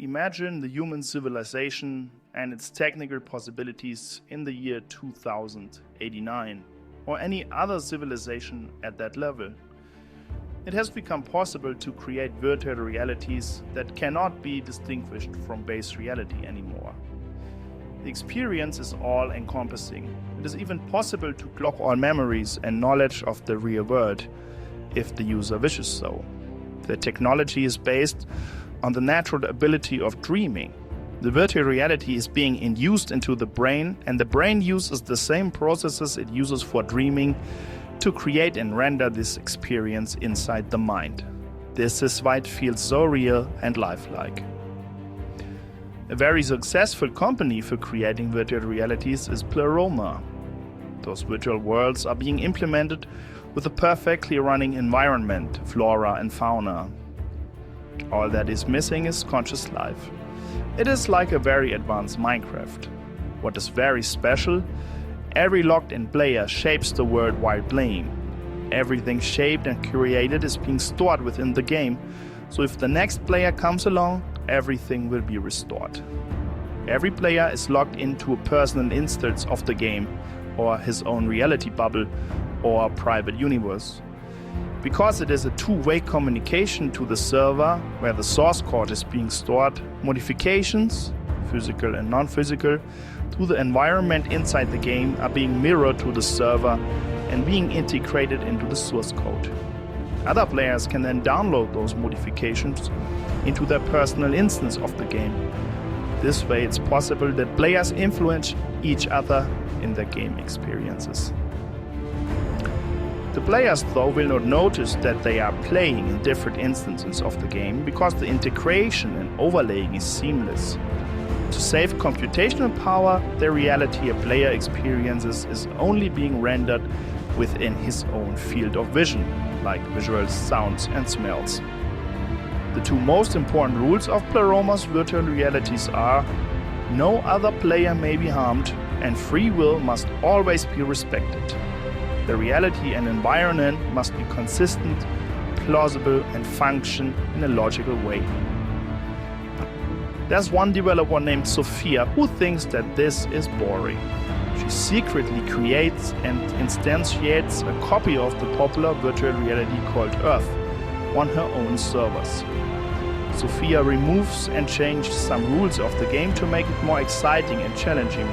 Imagine the human civilization and its technical possibilities in the year 2089, or any other civilization at that level. It has become possible to create virtual realities that cannot be distinguished from base reality anymore. The experience is all-encompassing. It is even possible to block all memories and knowledge of the real world, if the user wishes so. The technology is based on the natural ability of dreaming. The virtual reality is being induced into the brain, and the brain uses the same processes it uses for dreaming to create and render this experience inside the mind. This is why it feels so real and lifelike. A very successful company for creating virtual realities is Pleroma. Those virtual worlds are being implemented with a perfectly running environment, flora and fauna. All that is missing is conscious life. It is like a very advanced Minecraft. What is very special? Every logged-in player shapes the world while playing. Everything shaped and created is being stored within the game, so if the next player comes along, everything will be restored. Every player is logged into a personal instance of the game, or his own reality bubble, or private universe. Because it is a two-way communication to the server where the source code is being stored, modifications, physical and non-physical, to the environment inside the game are being mirrored to the server and being integrated into the source code. Other players can then download those modifications into their personal instance of the game. This way it's possible that players influence each other in their game experiences. The players, though, will not notice that they are playing in different instances of the game because the integration and overlaying is seamless. To save computational power, the reality a player experiences is only being rendered within his own field of vision, like visuals, sounds and smells. The two most important rules of Pleroma's virtual realities are: no other player may be harmed, and free will must always be respected. The reality and environment must be consistent, plausible, and function in a logical way. There's one developer named Sophia who thinks that this is boring. She secretly creates and instantiates a copy of the popular virtual reality called Earth on her own servers. Sophia removes and changes some rules of the game to make it more exciting and challenging.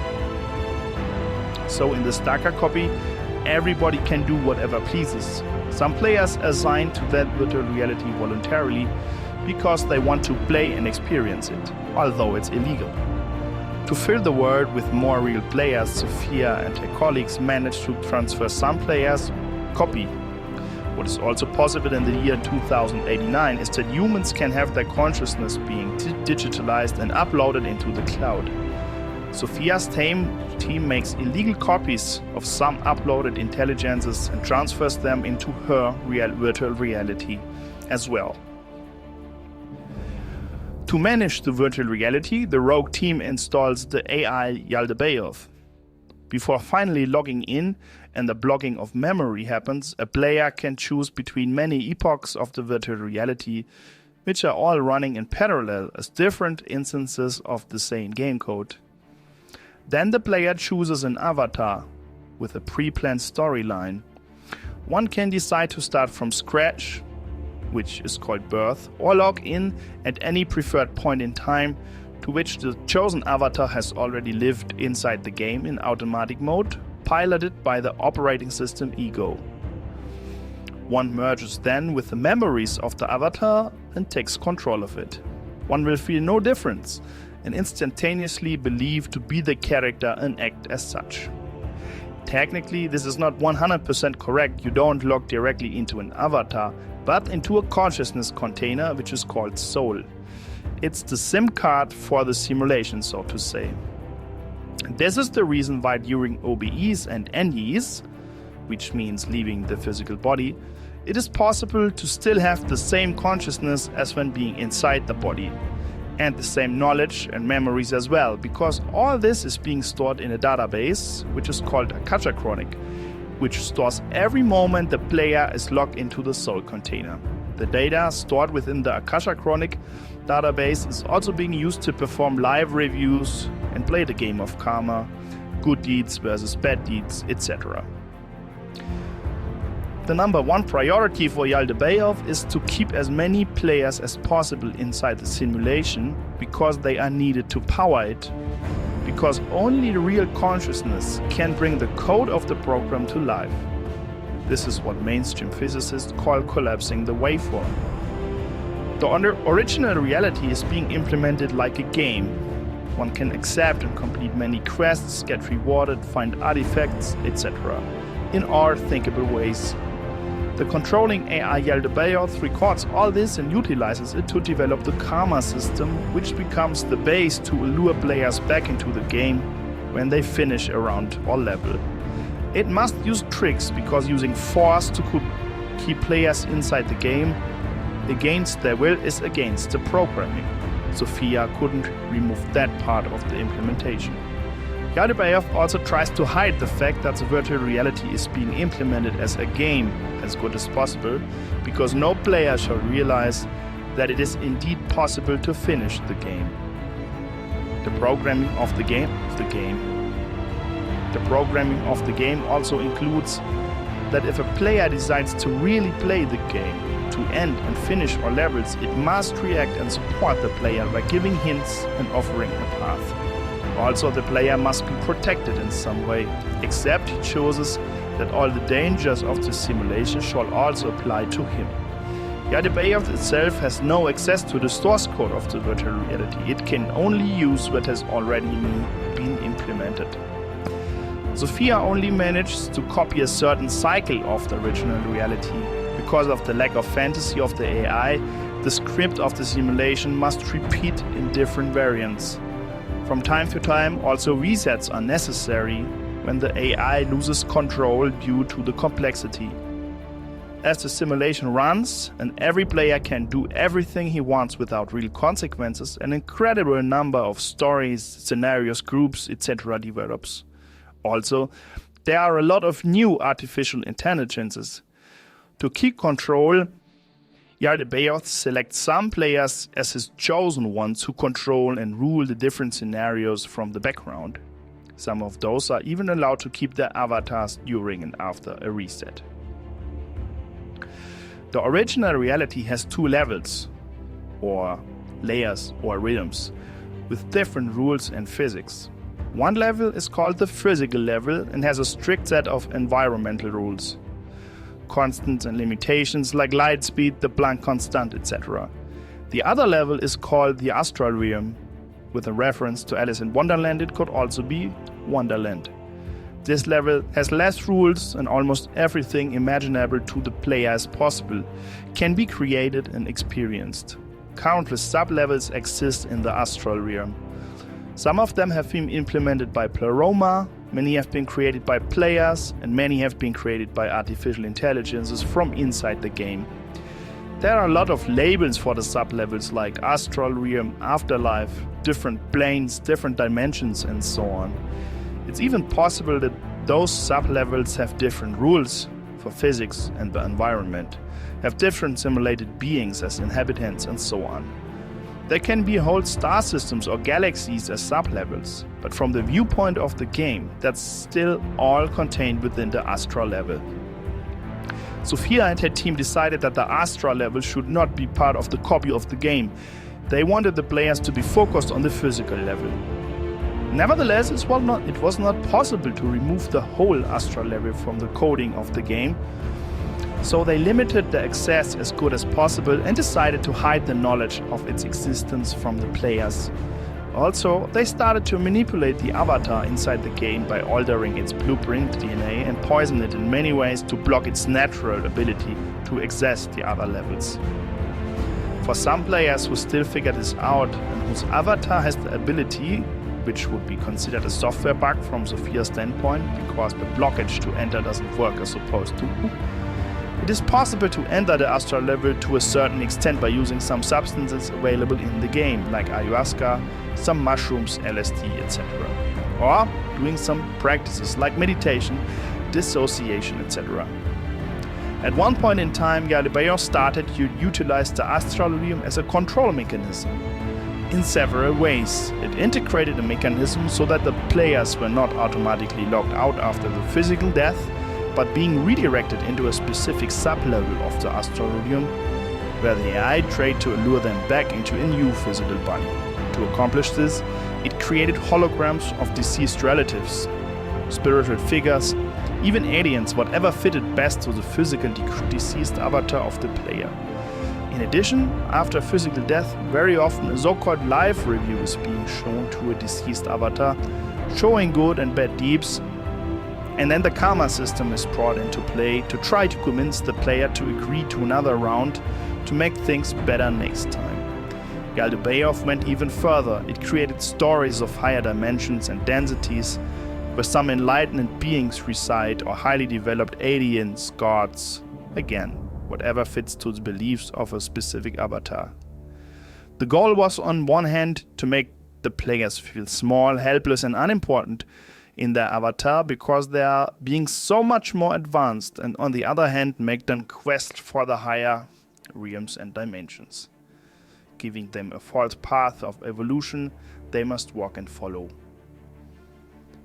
So in the Starker copy, everybody can do whatever pleases. Some players assign to that virtual reality voluntarily because they want to play and experience it, although it's illegal. To fill the world with more real players, Sophia and her colleagues managed to transfer some players' copy. What is also possible in the year 2089 is that humans can have their consciousness being digitalized and uploaded into the cloud. Sophia's team makes illegal copies of some uploaded intelligences and transfers them into her virtual reality as well. To manage the virtual reality, the Rogue team installs the AI Yaldabaoth. Before finally logging in and the blocking of memory happens, a player can choose between many epochs of the virtual reality, which are all running in parallel as different instances of the same game code. Then the player chooses an avatar with a pre-planned storyline. One can decide to start from scratch, which is called birth, or log in at any preferred point in time to which the chosen avatar has already lived inside the game in automatic mode, piloted by the operating system Ego. One merges then with the memories of the avatar and takes control of it. One will feel no difference and instantaneously believe to be the character and act as such. Technically, this is not 100% correct. You don't log directly into an avatar, but into a consciousness container which is called Soul. It's the SIM card for the simulation, so to say. This is the reason why during OBEs and NEs, which means leaving the physical body, it is possible to still have the same consciousness as when being inside the body, and the same knowledge and memories as well, because all this is being stored in a database, which is called a Chronic, which stores every moment the player is logged into the Soul container. The data stored within the Akasha Chronic database is also being used to perform live reviews and play the game of karma, good deeds versus bad deeds, etc. The number one priority for Yaldabaoth is to keep as many players as possible inside the simulation because they are needed to power it. Because only real consciousness can bring the code of the program to life. This is what mainstream physicists call collapsing the waveform. The original reality is being implemented like a game. One can accept and complete many quests, get rewarded, find artifacts, etc. in all thinkable ways. The controlling AI Yaldabaoth records all this and utilizes it to develop the karma system, which becomes the base to lure players back into the game when they finish a round or level. It must use tricks because using force to keep players inside the game against their will is against the programming. Sophia couldn't remove that part of the implementation. Yaldabaoth also tries to hide the fact that the virtual reality is being implemented as a game as good as possible, because no player shall realize that it is indeed possible to finish the game. The programming of the game also includes that if a player decides to really play the game, to end and finish all levels, it must react and support the player by giving hints and offering a path. Also, the player must be protected in some way, except he chooses that all the dangers of the simulation shall also apply to him. Yaldabaoth itself has no access to the source code of the virtual reality. It can only use what has already been implemented. Sophia only manages to copy a certain cycle of the original reality. Because of the lack of fantasy of the AI, the script of the simulation must repeat in different variants. From time to time, also resets are necessary when the AI loses control due to the complexity. As the simulation runs and every player can do everything he wants without real consequences, an incredible number of stories, scenarios, groups, etc. develops. Also, there are a lot of new artificial intelligences. To keep control, Yaldabaoth selects some players as his chosen ones who control and rule the different scenarios from the background. Some of those are even allowed to keep their avatars during and after a reset. The original reality has two levels, or layers or rhythms, with different rules and physics. One level is called the physical level and has a strict set of environmental rules. Constants and limitations like light speed, the Planck constant, etc. The other level is called the astral realm. With a reference to Alice in Wonderland, it could also be Wonderland. This level has less rules and almost everything imaginable to the player as possible can be created and experienced. Countless sub-levels exist in the astral realm. Some of them have been implemented by Pleroma, many have been created by players, and many have been created by artificial intelligences from inside the game. There are a lot of labels for the sub-levels like astral realm, afterlife, different planes, different dimensions, and so on. It's even possible that those sub-levels have different rules for physics and the environment, have different simulated beings as inhabitants, and so on. There can be whole star systems or galaxies as sub-levels, but from the viewpoint of the game, that's still all contained within the astral level. Sophia and her team decided that the astral level should not be part of the copy of the game. They wanted the players to be focused on the physical level. Nevertheless, it was not possible to remove the whole astral level from the coding of the game, so they limited the access as good as possible and decided to hide the knowledge of its existence from the players. Also, they started to manipulate the avatar inside the game by altering its blueprint DNA and poison it in many ways to block its natural ability to access the other levels. For some players who still figure this out and whose avatar has the ability, which would be considered a software bug from Sophia's standpoint because the blockage to enter doesn't work as supposed to, it is possible to enter the astral level to a certain extent by using some substances available in the game, like ayahuasca, some mushrooms, LSD, etc. Or doing some practices like meditation, dissociation, etc. At one point in time, Galileo started to utilize the astral realm as a control mechanism. In several ways, it integrated a mechanism so that the players were not automatically locked out after the physical death, but being redirected into a specific sub-level of the astral realm, where the AI tried to lure them back into a new physical body. To accomplish this, it created holograms of deceased relatives, spiritual figures, even aliens, whatever fitted best to the physical deceased avatar of the player. In addition, after physical death, very often a so-called life review is being shown to a deceased avatar, showing good and bad deeds, and then the karma system is brought into play to try to convince the player to agree to another round to make things better next time. Galdebaev went even further. It created stories of higher dimensions and densities, where some enlightened beings reside or highly developed aliens, gods, again, whatever fits to the beliefs of a specific avatar. The goal was on one hand to make the players feel small, helpless and unimportant in their avatar because they are being so much more advanced, and on the other hand make them quest for the higher realms and dimensions, giving them a false path of evolution they must walk and follow,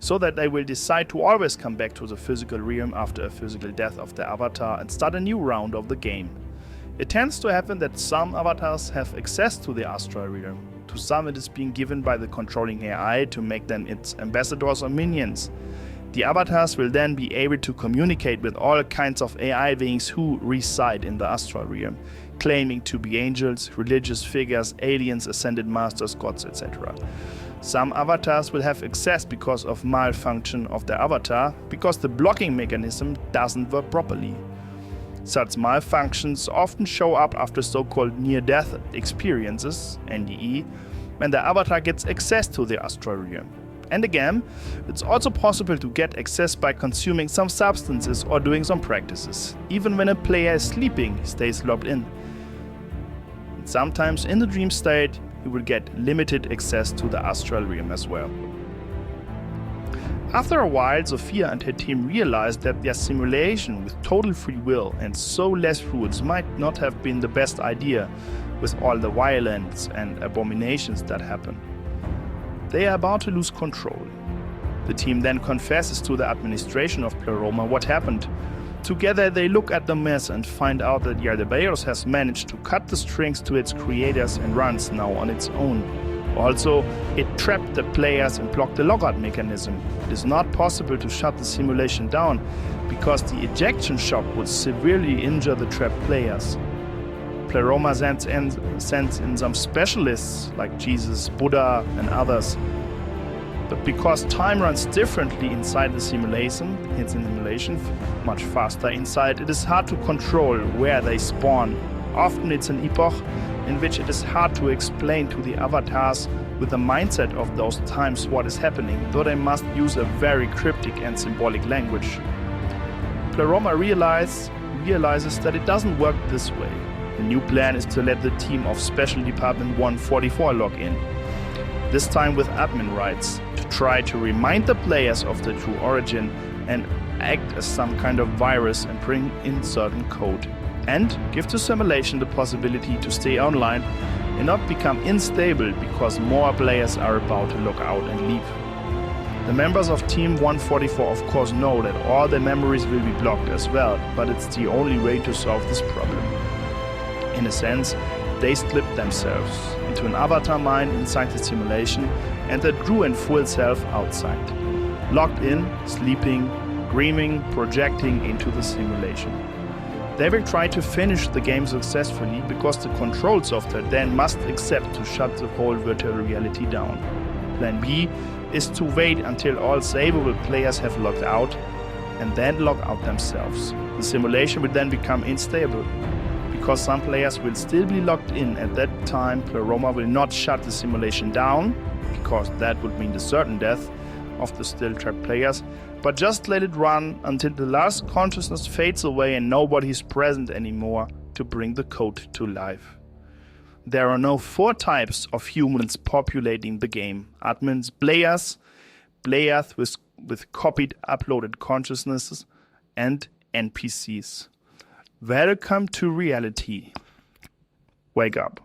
so that they will decide to always come back to the physical realm after a physical death of their avatar and start a new round of the game. It tends to happen that some avatars have access to the astral realm. To some it is being given by the controlling AI to make them its ambassadors or minions. The avatars will then be able to communicate with all kinds of AI beings who reside in the astral realm, claiming to be angels, religious figures, aliens, ascended masters, gods, etc. Some avatars will have access because of malfunction of their avatar, because the blocking mechanism doesn't work properly. Such malfunctions often show up after so-called near-death experiences, NDE, when the avatar gets access to the astral realm. And again, it's also possible to get access by consuming some substances or doing some practices. Even when a player is sleeping, he stays locked in. And sometimes in the dream state, you will get limited access to the astral realm as well. After a while, Sophia and her team realized that their simulation with total free will and so less rules might not have been the best idea with all the violence and abominations that happen. They are about to lose control. The team then confesses to the administration of Pleroma what happened. Together they look at the mess and find out that Galdebaev has managed to cut the strings to its creators and runs now on its own. Also, it trapped the players and blocked the logout mechanism. It is not possible to shut the simulation down because the ejection shock would severely injure the trapped players. Pleroma sends in some specialists like Jesus, Buddha and others. But because time runs differently inside the simulation, much faster inside, it is hard to control where they spawn. Often it's an epoch in which it is hard to explain to the avatars with the mindset of those times what is happening, though they must use a very cryptic and symbolic language. Pleroma realizes that it doesn't work this way. The new plan is to let the team of Special Department 144 log in, this time with admin rights, to try to remind the players of the true origin and act as some kind of virus and bring in certain code, and give the simulation the possibility to stay online and not become unstable because more players are about to log out and leave. The members of Team 144 of course know that all their memories will be blocked as well, but it's the only way to solve this problem. In a sense, they split themselves into an avatar mind inside the simulation and their true and full self outside, locked in, sleeping, dreaming, projecting into the simulation. They will try to finish the game successfully because the control software then must accept to shut the whole virtual reality down. Plan B is to wait until all savable players have logged out and then log out themselves. The simulation will then become unstable. Because some players will still be logged in at that time, Pleroma will not shut the simulation down, because that would mean the certain death of the still trapped players, but just let it run until the last consciousness fades away and nobody is present anymore to bring the code to life. There are now 4 types of humans populating the game: admins, players with copied uploaded consciousnesses, and NPCs. Welcome to reality. Wake up.